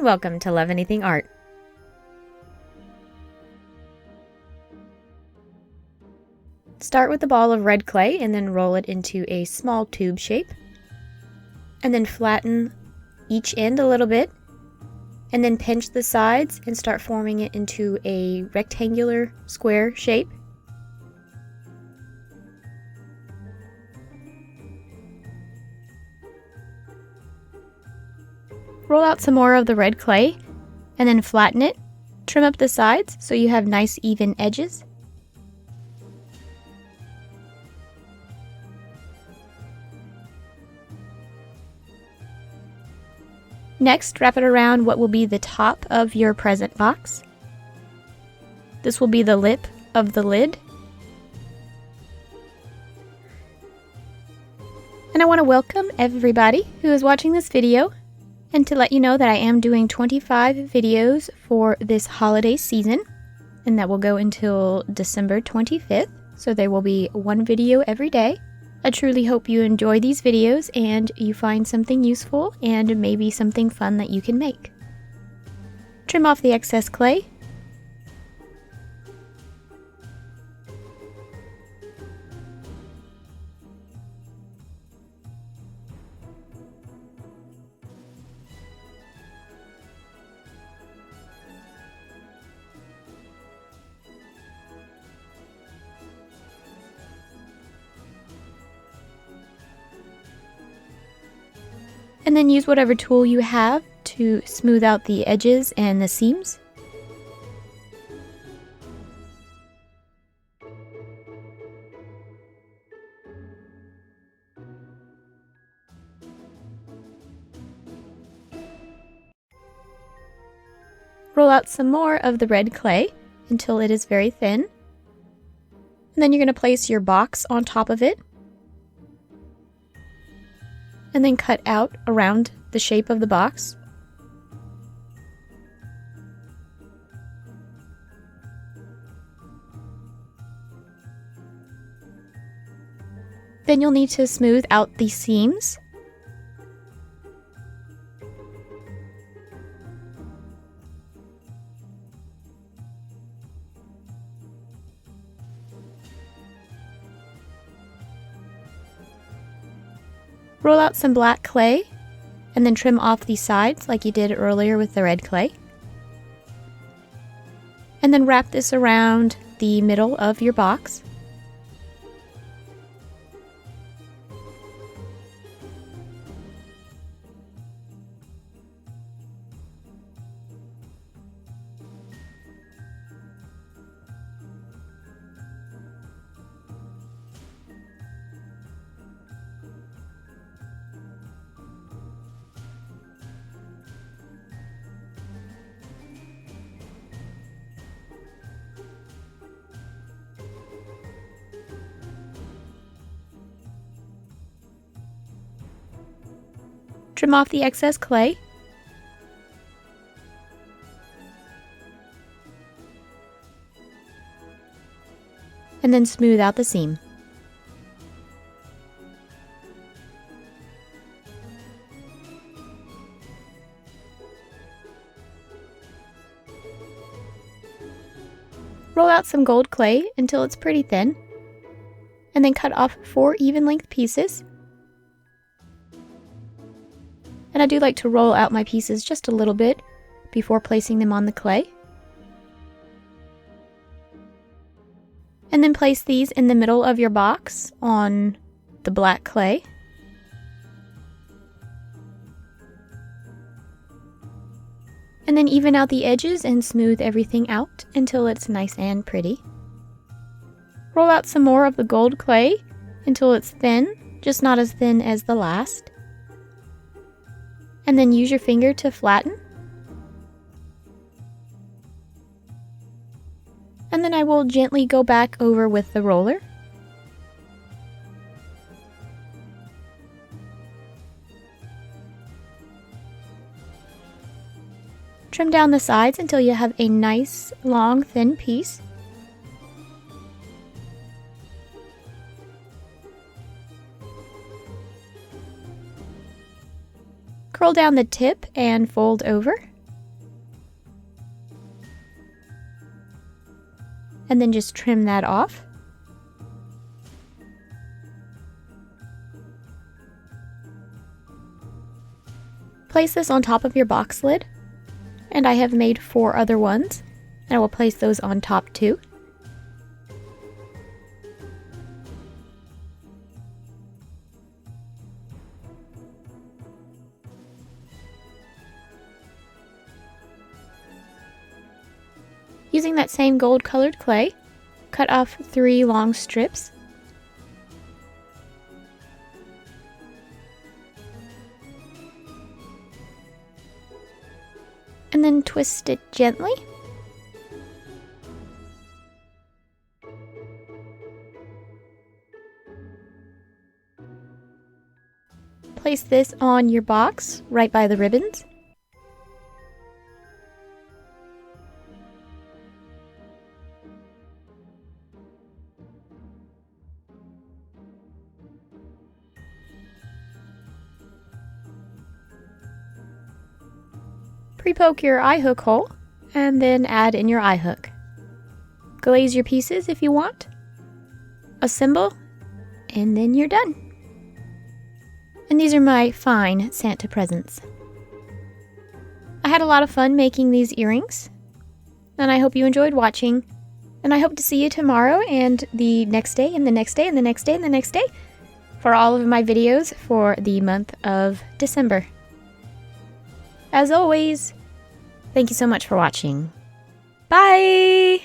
and welcome to Love Anything Art. Start with a ball of red clay and then roll it into a small tube shape. And then flatten each end a little bit. And then pinch the sides and start forming it into a rectangular square shape. Roll out some more of the red clay and then flatten it. Trim up the sides so you have nice even edges. Next, wrap it around what will be the top of your present box. This will be the lip of the lid. And I want to welcome everybody who is watching this video and to let you know that I am doing 25 videos for this holiday season, and that will go until December 25th, so there will be one video every day. I truly hope you enjoy these videos and you find something useful and maybe something fun that you can make. Trim off the excess clay. And then use whatever tool you have to smooth out the edges and the seams. Roll out some more of the red clay until it is very thin. And then you're going to place your box on top of it. And then cut out around the shape of the box. Then you'll need to smooth out the seams. Roll out some black clay and then trim off the sides like you did earlier with the red clay. And then wrap this around the middle of your box. Trim off the excess clay. And then smooth out the seam. Roll out some gold clay until it's pretty thin, and then cut off 4 even length pieces. And I do like to roll out my pieces just a little bit before placing them on the clay. And then place these in the middle of your box on the black clay. And then even out the edges and smooth everything out until it's nice and pretty. Roll out some more of the gold clay until it's thin, just not as thin as the last. And then use your finger to flatten. And then I will gently go back over with the roller. Trim down the sides until you have a nice, long, thin piece. Curl down the tip and fold over. and then just trim that off. Place this on top of your box lid, and I have made 4 other ones, and I will place those on top too. Using that same gold colored clay, cut off 3 long strips. And then twist it gently. Place this on your box right by the ribbons. Pre-poke your eye hook hole, and then add in your eye hook. Glaze your pieces if you want. Assemble, and then you're done. And these are my fine Santa presents. I had a lot of fun making these earrings, and I hope you enjoyed watching. And I hope to see you tomorrow, and the next day, and the next day, and the next day, and the next day, for all of my videos for the month of December. As always, thank you so much for watching. Bye!